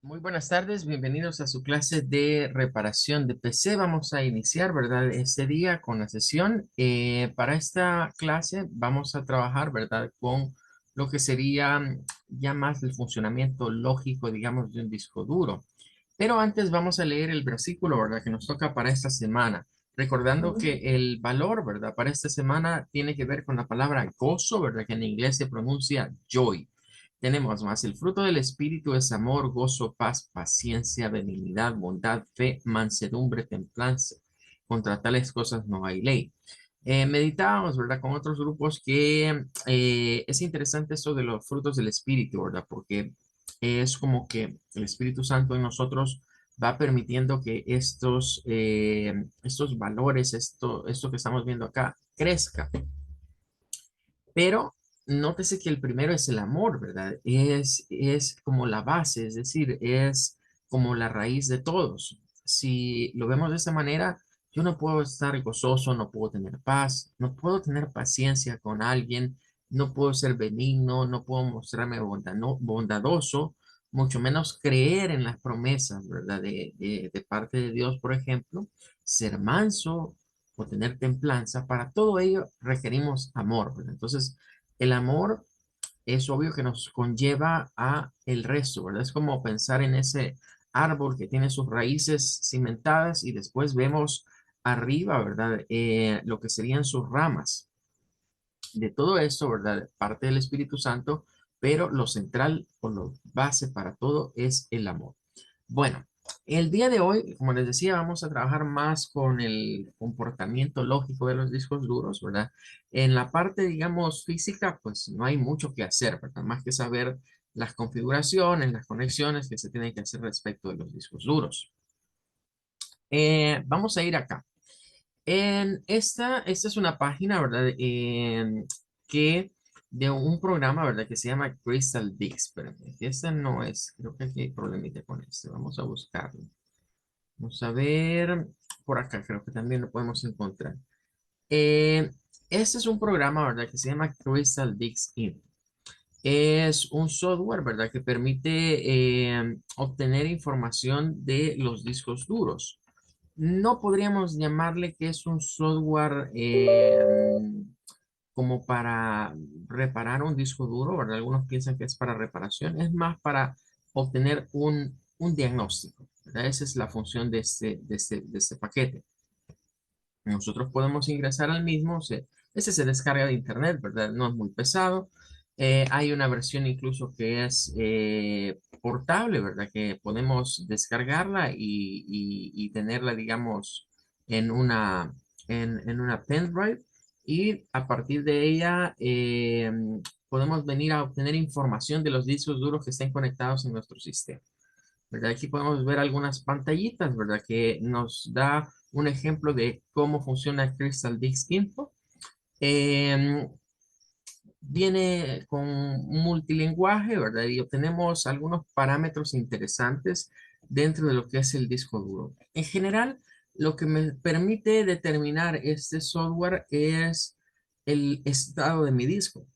Muy buenas tardes, bienvenidos a su clase de reparación de PC. Vamos a iniciar, ¿verdad? Este día con la sesión. Para esta clase vamos a trabajar, ¿verdad? Con lo que sería ya más el funcionamiento lógico, digamos, de un disco duro. Pero antes vamos a leer el versículo, ¿verdad? Que nos toca para esta semana. Recordando que el valor, ¿verdad? Para esta semana tiene que ver con la palabra gozo, ¿verdad? Que en inglés se pronuncia joy. Tenemos más, el fruto del Espíritu es amor, gozo, paz, paciencia, benignidad, bondad, fe, mansedumbre, templanza. Contra tales cosas no hay ley. Meditábamos, ¿verdad? Con otros grupos que es interesante esto de los frutos del Espíritu, ¿verdad? Porque es como que el Espíritu Santo en nosotros va permitiendo que estos valores, esto que estamos viendo acá, crezca. Pero nótese que el primero es el amor, ¿verdad? Es como la base, es decir, es como la raíz de todos. Si lo vemos de esta manera, yo no puedo estar gozoso, no puedo tener paz, no puedo tener paciencia con alguien, no puedo ser benigno, no puedo mostrarme bondadoso, mucho menos creer en las promesas, ¿verdad? De parte de Dios, por ejemplo, ser manso, o tener templanza, para todo ello requerimos amor, ¿verdad? Entonces, el amor es obvio que nos conlleva a el resto, ¿verdad? Es como pensar en ese árbol que tiene sus raíces cimentadas y después vemos arriba, ¿verdad? Lo que serían sus ramas. De todo esto, ¿verdad? Parte del Espíritu Santo, pero lo central o lo base para todo es el amor. Bueno, el día de hoy, como les decía, vamos a trabajar más con el comportamiento lógico de los discos duros, ¿verdad? En la parte, digamos, física, pues no hay mucho que hacer, ¿verdad? Más que saber las configuraciones, las conexiones que se tienen que hacer respecto de los discos duros. Vamos a ir acá. Esta es una página, ¿verdad? Que de un programa, ¿verdad? Que se llama Crystal Dix, pero esta no es, creo que aquí hay problemita con este. Vamos a buscarlo. Vamos a ver, por acá creo que también lo podemos encontrar. Eh, este es un programa, ¿verdad? Que se llama Crystal Dix Info. Es un software, ¿verdad? Que permite obtener información de los discos duros. No podríamos llamarle que es un software como para reparar un disco duro, ¿verdad? Algunos piensan que es para reparación, es más para obtener un diagnóstico, ¿verdad? Esa es la función de este paquete. Nosotros podemos ingresar al mismo, ese se descarga de internet, ¿verdad? No es muy pesado. Hay una versión incluso que es portable, ¿verdad? Que podemos descargarla y tenerla, digamos, en una pendrive y a partir de ella podemos venir a obtener información de los discos duros que estén conectados en nuestro sistema. ¿Verdad? Aquí podemos ver algunas pantallitas, ¿verdad? Que nos da un ejemplo de cómo funciona Crystal Disk Info. Em, Viene con multilingüe, ¿verdad? Y obtenemos algunos parámetros interesantes dentro de lo que es el disco duro. En general, lo que me permite determinar este software es el estado de mi disco.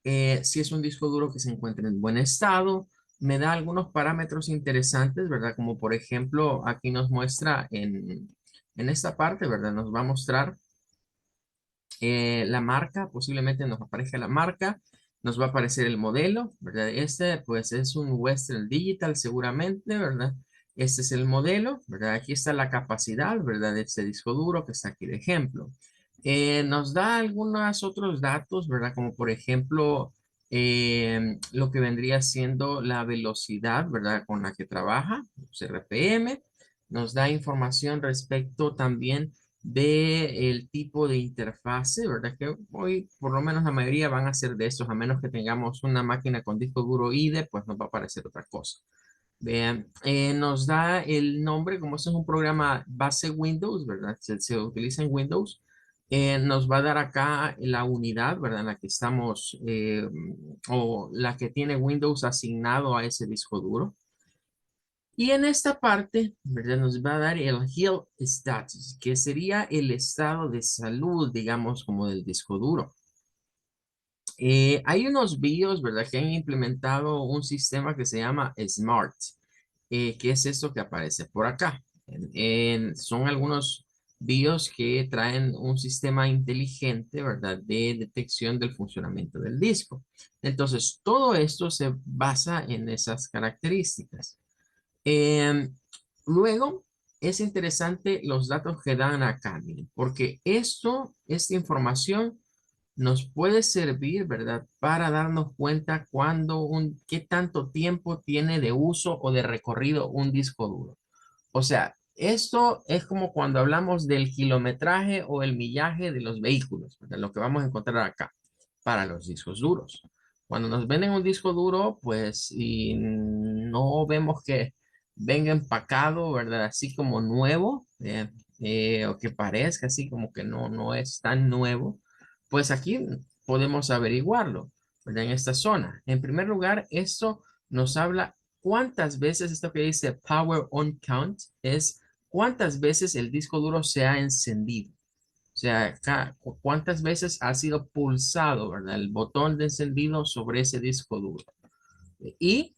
Si es un disco duro que se encuentra en buen estado, me da algunos parámetros interesantes, ¿verdad? Como por ejemplo, aquí nos muestra en esta parte, ¿verdad? Nos va a mostrar la marca, posiblemente nos aparezca la marca, nos va a aparecer el modelo, ¿verdad? Este pues es un Western Digital seguramente, ¿verdad? Este es el modelo, ¿verdad? Aquí está la capacidad, ¿verdad? De este disco duro que está aquí de ejemplo. Nos da algunos otros datos, ¿verdad? Como por ejemplo, lo que vendría siendo la velocidad, ¿verdad? Con la que trabaja, los RPM. Nos da información respecto también de el tipo de interfase, ¿verdad? Que hoy por lo menos la mayoría van a ser de estos, a menos que tengamos una máquina con disco duro IDE, pues nos va a aparecer otra cosa. Vean, nos da el nombre, como este es un programa base Windows, ¿verdad? Se utiliza en Windows. Nos va a dar acá la unidad, ¿verdad? En la que estamos, o la que tiene Windows asignado a ese disco duro. Y en esta parte, ¿verdad? Nos va a dar el health status, que sería el estado de salud, digamos, como del disco duro. Hay unos BIOS, ¿verdad? Que han implementado un sistema que se llama Smart. ¿Qué es esto que aparece por acá? Son algunos BIOS que traen un sistema inteligente, ¿verdad? De detección del funcionamiento del disco. Entonces, todo esto se basa en esas características. Em, Luego, es interesante los datos que dan acá, miren, porque esta información nos puede servir, ¿verdad? Para darnos cuenta qué tanto tiempo tiene de uso o de recorrido un disco duro. O sea, esto es como cuando hablamos del kilometraje o el millaje de los vehículos, ¿verdad? Lo que vamos a encontrar acá para los discos duros. Cuando nos venden un disco duro, pues, y no vemos que venga empacado, ¿verdad? Así como nuevo, o que parezca así como que no es tan nuevo, pues aquí podemos averiguarlo, ¿verdad? En esta zona. En primer lugar, esto nos habla cuántas veces, esto que dice Power On Count, es cuántas veces el disco duro se ha encendido. O sea, cuántas veces ha sido pulsado, ¿verdad? El botón de encendido sobre ese disco duro. Y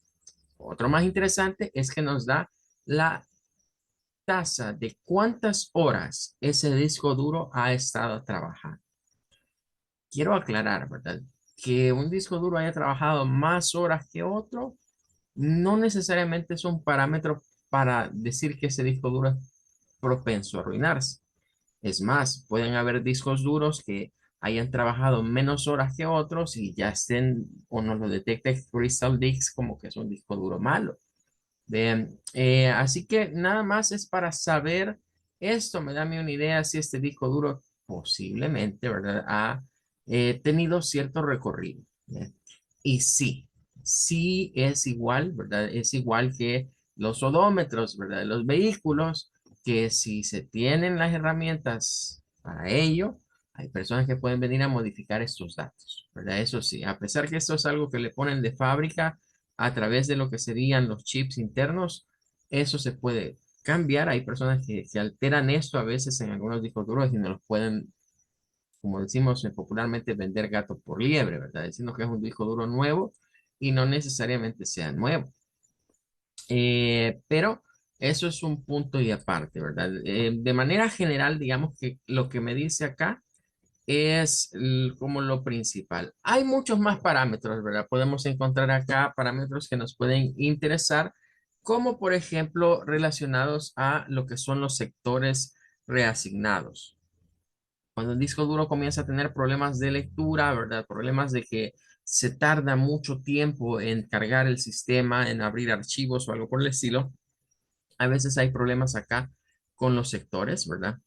otro más interesante es que nos da la tasa de cuántas horas ese disco duro ha estado trabajando. Quiero aclarar, ¿verdad? Que un disco duro haya trabajado más horas que otro no necesariamente es un parámetro para decir que ese disco duro es propenso a arruinarse. Es más, pueden haber discos duros que hayan trabajado menos horas que otros y ya estén o nos lo detecte Crystal Discs como que es un disco duro malo. Bien, así que nada más es para saber esto, me da a mí una idea si este disco duro posiblemente, ¿verdad? Ha tenido cierto recorrido. Bien. Y sí, sí es igual, ¿verdad? Es igual que los odómetros, ¿verdad? De los vehículos, que si se tienen las herramientas para ello, hay personas que pueden venir a modificar estos datos, ¿verdad? Eso sí, a pesar que esto es algo que le ponen de fábrica, a través de lo que serían los chips internos, eso se puede cambiar. Hay personas que alteran esto a veces en algunos discos duros y no los pueden, como decimos popularmente, vender gato por liebre, ¿verdad? Diciendo que es un disco duro nuevo y no necesariamente sea nuevo. Pero eso es un punto y aparte, ¿verdad? De manera general, digamos que lo que me dice acá es como lo principal. Hay muchos más parámetros, ¿verdad? Podemos encontrar acá parámetros que nos pueden interesar, como por ejemplo relacionados a lo que son los sectores reasignados. Cuando el disco duro comienza a tener problemas de lectura, ¿verdad? Problemas de que se tarda mucho tiempo en cargar el sistema, en abrir archivos o algo por el estilo, a veces hay problemas acá con los sectores, ¿verdad?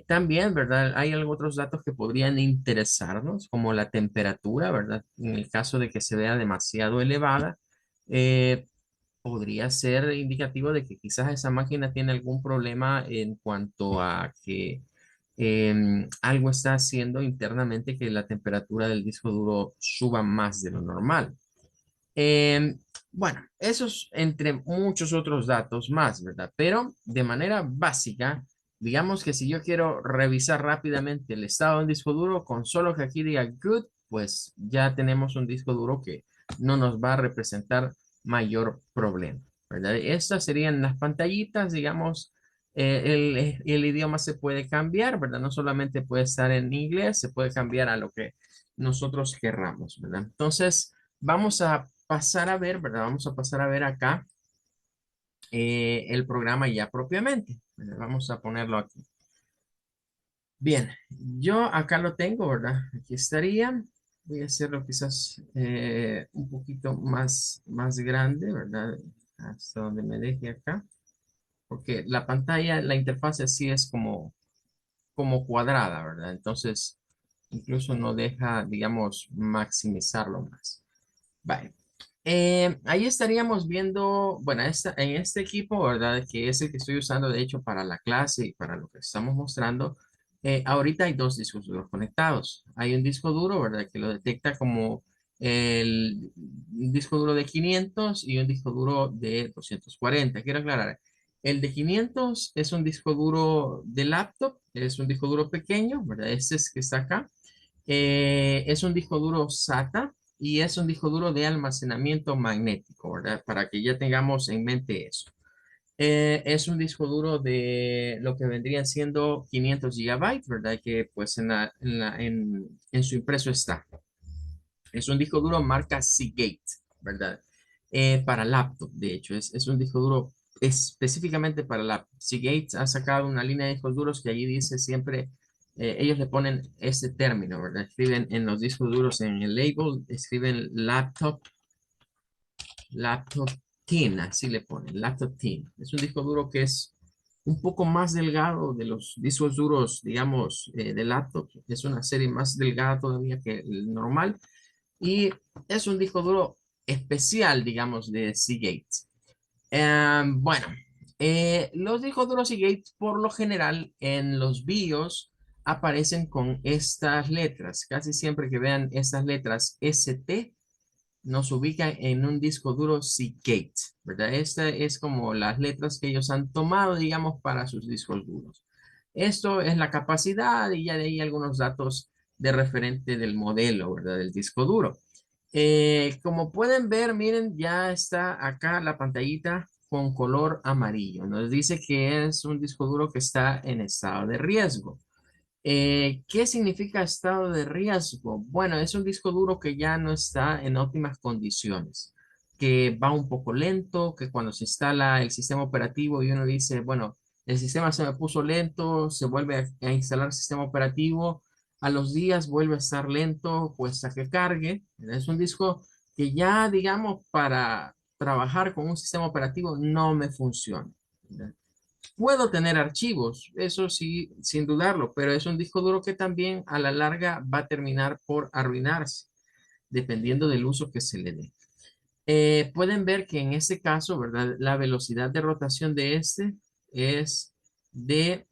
También, ¿verdad? Hay algunos otros datos que podrían interesarnos, como la temperatura, ¿verdad? En el caso de que se vea demasiado elevada, eh, podría ser indicativo de que quizás esa máquina tiene algún problema en cuanto a que algo está haciendo internamente que la temperatura del disco duro suba más de lo normal. Em, bueno, esos entre muchos otros datos más, ¿verdad? Pero de manera básica, digamos que si yo quiero revisar rápidamente el estado del disco duro, con solo que aquí diga good, pues ya tenemos un disco duro que no nos va a representar mayor problema, ¿verdad? Estas serían las pantallitas, digamos, el idioma se puede cambiar, ¿verdad? No solamente puede estar en inglés, se puede cambiar a lo que nosotros querramos, ¿verdad? Entonces, vamos a pasar a ver, ¿verdad? Vamos a pasar a ver acá el programa ya propiamente. ¿Verdad? Vamos a ponerlo aquí. Bien, yo acá lo tengo, ¿verdad? Aquí estaría. Voy a hacerlo quizás un poquito más grande, ¿verdad? Hasta donde me deje acá. Porque la pantalla, la interfaz así es como cuadrada, ¿verdad? Entonces, incluso no deja, digamos, maximizarlo más. Vale. Ahí estaríamos viendo, bueno, en este equipo, ¿verdad? Que es el que estoy usando, de hecho, para la clase y para lo que estamos mostrando. Ahorita hay dos discos duros conectados. Hay un disco duro, ¿verdad? Que lo detecta como un disco duro de 500 y un disco duro de 240. Quiero aclarar, el de 500 es un disco duro de laptop, es un disco duro pequeño, ¿verdad? Este es que está acá. Es un disco duro SATA y es un disco duro de almacenamiento magnético, ¿verdad? Para que ya tengamos en mente eso. Es un disco duro de lo que vendría siendo 500 gigabytes, ¿verdad? Que pues en su impreso está. Es un disco duro marca Seagate, ¿verdad? Para laptop, de hecho, es un disco duro específicamente para laptop. Seagate ha sacado una línea de discos duros que allí dice siempre, ellos le ponen este término, ¿verdad? Escriben en los discos duros, en el label, escriben laptop tin, así le ponen, laptop tin. Es un disco duro que es un poco más delgado de los discos duros, digamos, de laptop. Es una serie más delgada todavía que el normal y es un disco duro especial, digamos, de Seagate. Bueno, los discos duros Seagate por lo general en los BIOS aparecen con estas letras. Casi siempre que vean estas letras ST, nos ubica en un disco duro Seagate, ¿verdad? Esta es como las letras que ellos han tomado, digamos, para sus discos duros. Esto es la capacidad y ya de ahí algunos datos de referente del modelo, ¿verdad? Del disco duro. Como pueden ver, miren, ya está acá la pantallita con color amarillo. Nos dice que es un disco duro que está en estado de riesgo. ¿Qué significa estado de riesgo? Bueno, es un disco duro que ya no está en óptimas condiciones, que va un poco lento, que cuando se instala el sistema operativo y uno dice, bueno, el sistema se me puso lento, se vuelve a instalar el sistema operativo, a los días vuelve a estar lento, pues a que cargue. Es un disco que ya, digamos, para trabajar con un sistema operativo no me funciona. ¿Verdad? Puedo tener archivos, eso sí, sin dudarlo, pero es un disco duro que también a la larga va a terminar por arruinarse, dependiendo del uso que se le dé. Pueden ver que en este caso, ¿verdad? La velocidad de rotación de este es de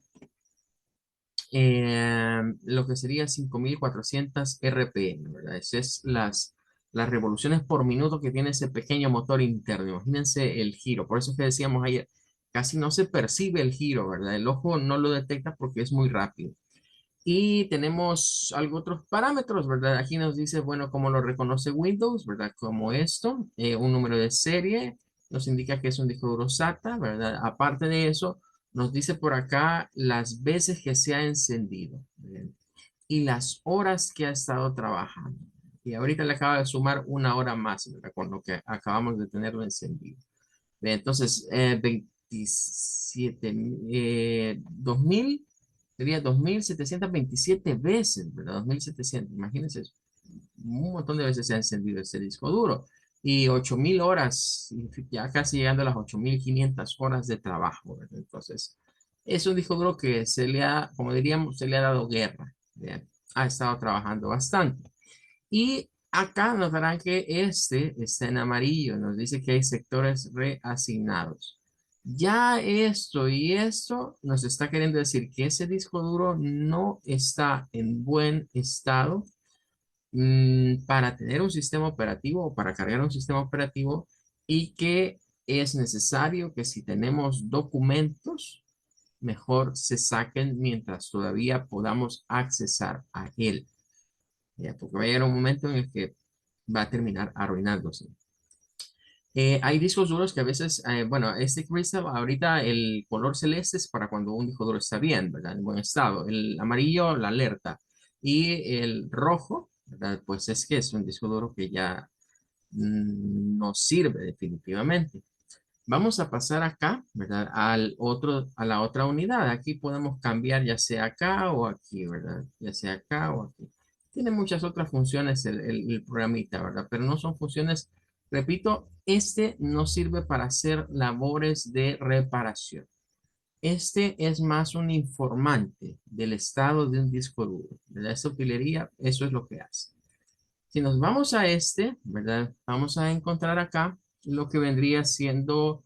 lo que sería 5400 RPM, ¿verdad? Esas es las revoluciones por minuto que tiene ese pequeño motor interno. Imagínense el giro. Por eso es que decíamos ayer, casi no se percibe el giro, ¿verdad? El ojo no lo detecta porque es muy rápido. Y tenemos algo otros parámetros, ¿verdad? Aquí nos dice, bueno, cómo lo reconoce Windows, ¿verdad? Como esto, un número de serie, nos indica que es un disco duro SATA, ¿verdad? Aparte de eso, nos dice por acá las veces que se ha encendido, ¿verdad? Y las horas que ha estado trabajando. Y ahorita le acaba de sumar una hora más, ¿verdad? Con lo que acabamos de tenerlo encendido. Entonces, 27, 2000, sería 2727 veces, ¿verdad? 2700, imagínense, eso. Un montón de veces se ha encendido ese disco duro. Y 8000 horas, ya casi llegando a las 8500 horas de trabajo, ¿verdad? Entonces, es un disco duro que se le ha, como diríamos, se le ha dado guerra, ¿verdad? Ha estado trabajando bastante. Y acá nos darán que este está en amarillo, nos dice que hay sectores reasignados. Ya esto y esto nos está queriendo decir que ese disco duro no está en buen estado para tener un sistema operativo o para cargar un sistema operativo y que es necesario que si tenemos documentos, mejor se saquen mientras todavía podamos accesar a él. ¿Ya? Porque va a llegar un momento en el que va a terminar arruinándose. Hay discos duros que a veces, bueno, este Crystal, ahorita el color celeste es para cuando un disco duro está bien, ¿verdad? En buen estado. El amarillo, la alerta. Y el rojo, ¿verdad? Pues es que es un disco duro que ya no sirve definitivamente. Vamos a pasar acá, ¿verdad? A la otra unidad. Aquí podemos cambiar ya sea acá o aquí, ¿verdad? Ya sea acá o aquí. Tiene muchas otras funciones el programita, ¿verdad? Pero no son funciones, repito, este no sirve para hacer labores de reparación. Este es más un informante del estado de un disco duro, ¿verdad? Esta utilería, eso es lo que hace. Si nos vamos a este, ¿verdad? Vamos a encontrar acá lo que vendría siendo,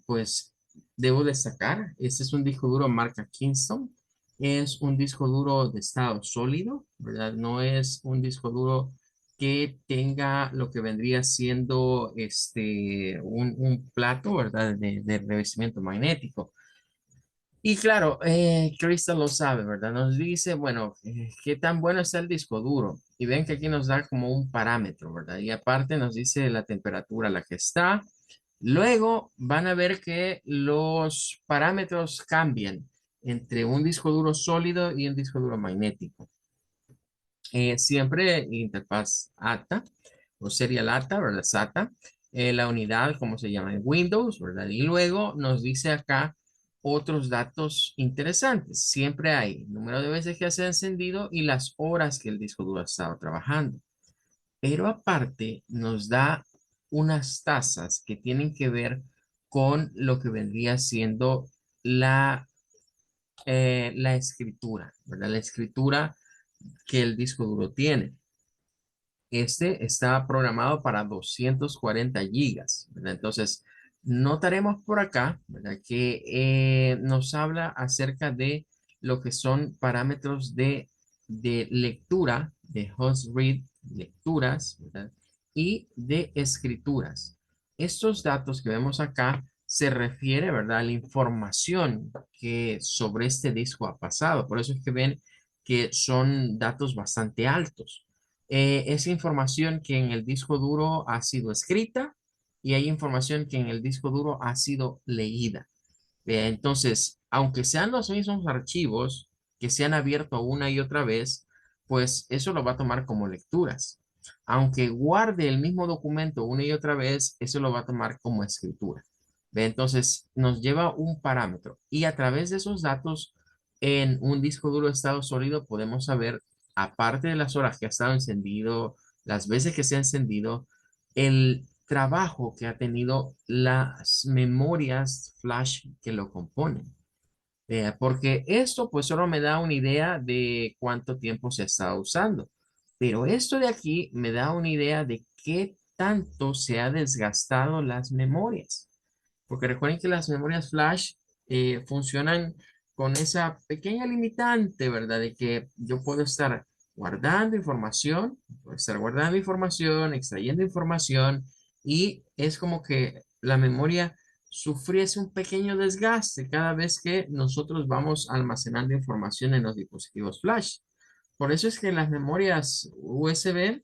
pues, debo destacar, este es un disco duro marca Kingston, es un disco duro de estado sólido, ¿verdad? No es un disco duro que tenga lo que vendría siendo un plato, ¿verdad? De revestimiento magnético. Y claro, Crystal lo sabe, ¿verdad? Nos dice, bueno, qué tan bueno está el disco duro. Y ven que aquí nos da como un parámetro, ¿verdad? Y aparte nos dice la temperatura a la que está. Luego van a ver que los parámetros cambian entre un disco duro sólido y un disco duro magnético. Siempre interfaz ATA o serial ATA, ¿verdad? SATA, la unidad, como se llama en Windows, ¿verdad? Y luego nos dice acá otros datos interesantes. Siempre hay número de veces que se ha encendido y las horas que el disco duro ha estado trabajando. Pero aparte nos da unas tasas que tienen que ver con lo que vendría siendo la, la escritura, ¿verdad? La escritura que el disco duro tiene. Este está programado para 240 gigas, ¿verdad? Entonces, notaremos por acá, ¿verdad? Que nos habla acerca de lo que son parámetros de lectura, de host read, lecturas, ¿verdad? Y de escrituras. Estos datos que vemos acá se refiere, ¿verdad? A la información que sobre este disco ha pasado. Por eso es que ven que son datos bastante altos. Es información que en el disco duro ha sido escrita y hay información que en el disco duro ha sido leída. Entonces, aunque sean los mismos archivos que se han abierto una y otra vez, pues eso lo va a tomar como lecturas. Aunque guarde el mismo documento una y otra vez, eso lo va a tomar como escritura. Entonces, nos lleva un parámetro y a través de esos datos en un disco duro de estado sólido podemos saber, aparte de las horas que ha estado encendido, las veces que se ha encendido, el trabajo que ha tenido las memorias flash que lo componen. Porque esto pues solo me da una idea de cuánto tiempo se ha estado usando. Pero esto de aquí me da una idea de qué tanto se ha desgastado las memorias. Porque recuerden que las memorias flash funcionan con esa pequeña limitante, ¿verdad? De que yo puedo estar guardando información, extrayendo información, y es como que la memoria sufriese un pequeño desgaste cada vez que nosotros vamos almacenando información en los dispositivos flash. Por eso es que las memorias USB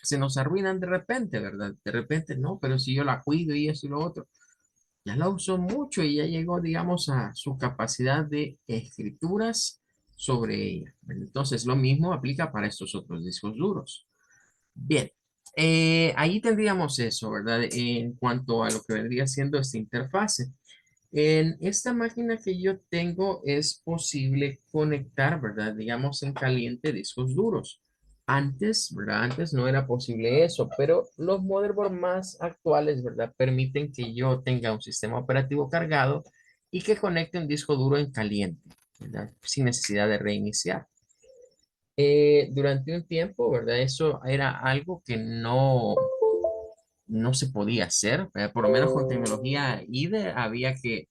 se nos arruinan de repente, ¿verdad? De repente, no, pero si yo la cuido y eso y lo otro, ya la usó mucho y ya llegó, digamos, a su capacidad de escrituras sobre ella. Entonces, lo mismo aplica para estos otros discos duros. Bien, ahí tendríamos eso, ¿verdad? En cuanto a lo que vendría siendo esta interfase. En esta máquina que yo tengo es posible conectar, ¿verdad? Digamos en caliente discos duros. Antes, ¿verdad? Antes no era posible eso, pero los motherboards más actuales, ¿verdad? Permiten que yo tenga un sistema operativo cargado y que conecte un disco duro en caliente, ¿verdad? Sin necesidad de reiniciar. Durante un tiempo, ¿verdad? Eso era algo que no se podía hacer, ¿verdad? Por lo menos con tecnología IDE había que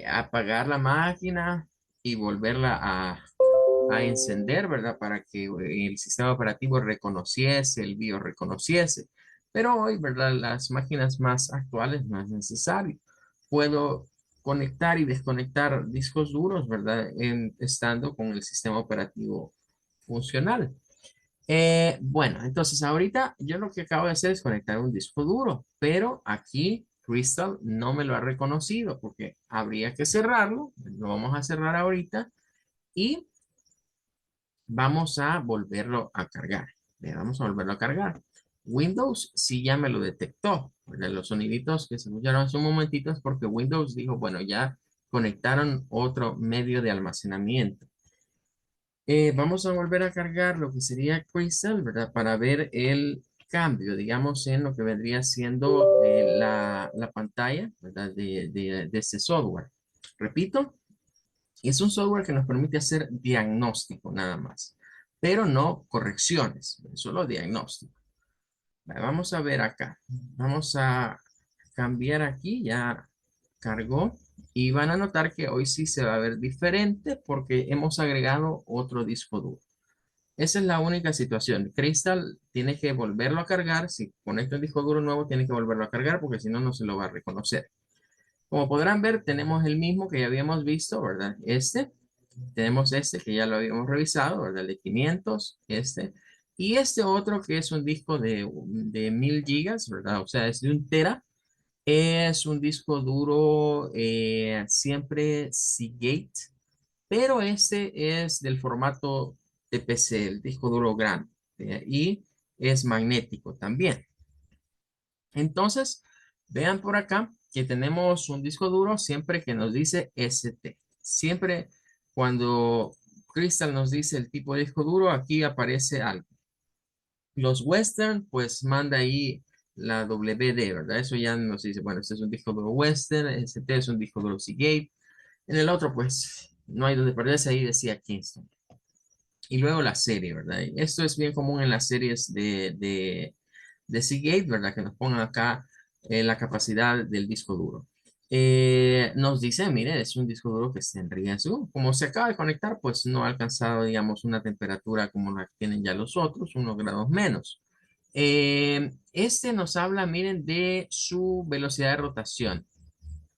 apagar la máquina y volverla a encender, ¿verdad? Para que el sistema operativo reconociese, el BIOS reconociese. Pero hoy, ¿verdad? Las máquinas más actuales no es necesario. Puedo conectar y desconectar discos duros, ¿verdad? Estando con el sistema operativo funcional. Bueno, entonces ahorita yo lo que acabo de hacer es conectar un disco duro, pero aquí Crystal no me lo ha reconocido porque habría que cerrarlo. Lo vamos a cerrar ahorita y vamos a volverlo a cargar. Vamos a volverlo a cargar. Windows sí ya me lo detectó. ¿Verdad? Los soniditos que se escucharon hace un momentito es porque Windows dijo, bueno, ya conectaron otro medio de almacenamiento. Vamos a volver a cargar lo que sería Crystal, ¿verdad? Para ver el cambio, digamos, en lo que vendría siendo la pantalla, ¿verdad? De este software. Repito, es un software que nos permite hacer diagnóstico nada más, pero no correcciones, solo diagnóstico. Vamos a ver acá. Vamos a cambiar aquí, ya cargó. Y van a notar que hoy sí se va a ver diferente porque hemos agregado otro disco duro. Esa es la única situación. Crystal tiene que volverlo a cargar. Si conecta el disco duro nuevo, tiene que volverlo a cargar porque si no, no se lo va a reconocer. Como podrán ver, tenemos el mismo que ya habíamos visto, ¿verdad? Tenemos este que ya lo habíamos revisado, ¿verdad? El de 500, y este otro que es un disco de 1000 gigas, ¿verdad? O sea, es de 1 tera. Es un disco duro siempre Seagate, pero este es del formato de PC, el disco duro grande, y es magnético también. Entonces, vean por acá que tenemos un disco duro siempre que nos dice ST. Siempre cuando Crystal nos dice el tipo de disco duro, aquí aparece algo. Los Western, pues manda ahí la WD, ¿verdad? Eso ya nos dice, bueno, este es un disco duro Western, ST es un disco duro Seagate. En el otro, pues, no hay donde perderse, ahí decía Kingston. Y luego la serie, ¿verdad? Y esto es bien común en las series de Seagate, ¿verdad? Que nos pongan acá la capacidad del disco duro. Nos dice, mire, es un disco duro que está en riesgo. Como se acaba de conectar, pues no ha alcanzado, digamos, una temperatura como la que tienen ya los otros, 1 grados menos. Este nos habla, miren, de su velocidad de rotación.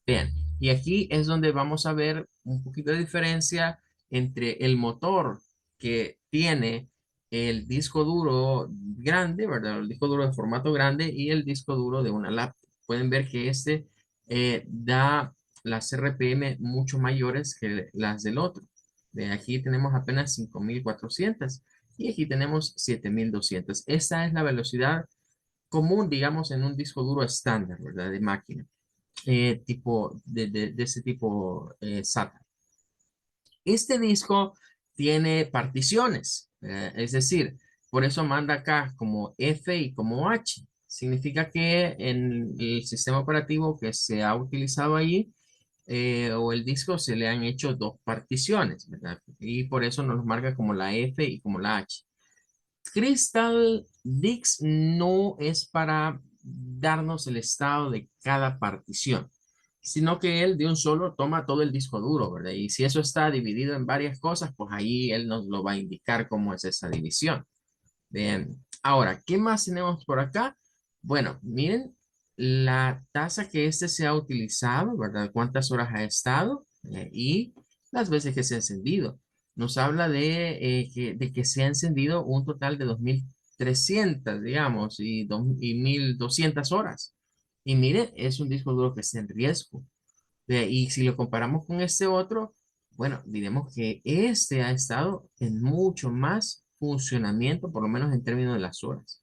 Bien, y aquí es donde vamos a ver un poquito de diferencia entre el motor que tiene el disco duro grande, ¿verdad? El disco duro de formato grande y el disco duro de una laptop. Pueden ver que este da las RPM mucho mayores que las del otro. De aquí tenemos apenas 5400 y aquí tenemos 7200. Esta es la velocidad común, digamos, en un disco duro estándar, ¿verdad? De máquina tipo de ese tipo SATA. Este disco tiene particiones, es decir, por eso manda acá como F y como H. Significa que en el sistema operativo que se ha utilizado ahí o el disco se le han hecho dos particiones, ¿verdad? Y por eso nos marca como la F y como la H. Crystal Dix no es para darnos el estado de cada partición, sino que él de un solo toma todo el disco duro, ¿verdad? Y si eso está dividido en varias cosas, pues ahí él nos lo va a indicar cómo es esa división. Bien, ahora, ¿qué más tenemos por acá? Bueno, miren la tasa que este se ha utilizado, ¿verdad? Cuántas horas ha estado y las veces que se ha encendido. Nos habla de que se ha encendido un total de 2300, digamos, y 1200 horas. Y mire, es un disco duro que está en riesgo. Y si lo comparamos con este otro, bueno, diremos que este ha estado en mucho más funcionamiento, por lo menos en términos de las horas.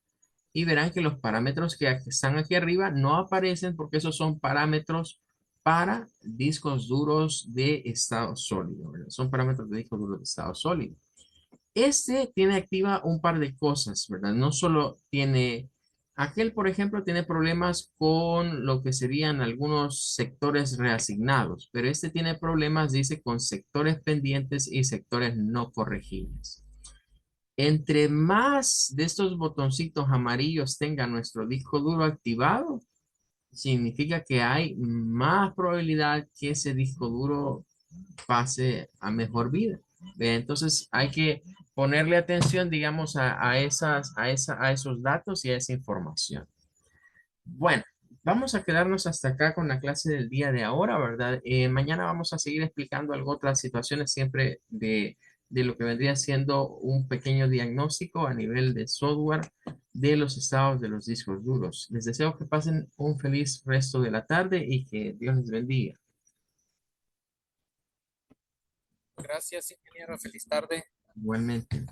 Y verán que los parámetros que están aquí arriba no aparecen porque esos son parámetros para discos duros de estado sólido, ¿verdad? Son parámetros de discos duros de estado sólido. Este tiene activa un par de cosas, ¿verdad? No solo tiene, aquel, por ejemplo, tiene problemas con lo que serían algunos sectores reasignados, pero este tiene problemas, dice, con sectores pendientes y sectores no corregibles. Entre más de estos botoncitos amarillos tenga nuestro disco duro activado, significa que hay más probabilidad que ese disco duro pase a mejor vida. Entonces hay que ponerle atención, digamos, a esos datos y a esa información. Bueno, vamos a quedarnos hasta acá con la clase del día de ahora, ¿verdad? Mañana vamos a seguir explicando algo, otras situaciones siempre de lo que vendría siendo un pequeño diagnóstico a nivel de software de los estados de los discos duros. Les deseo que pasen un feliz resto de la tarde y que Dios les bendiga. Gracias, ingeniero. Feliz tarde. Igualmente.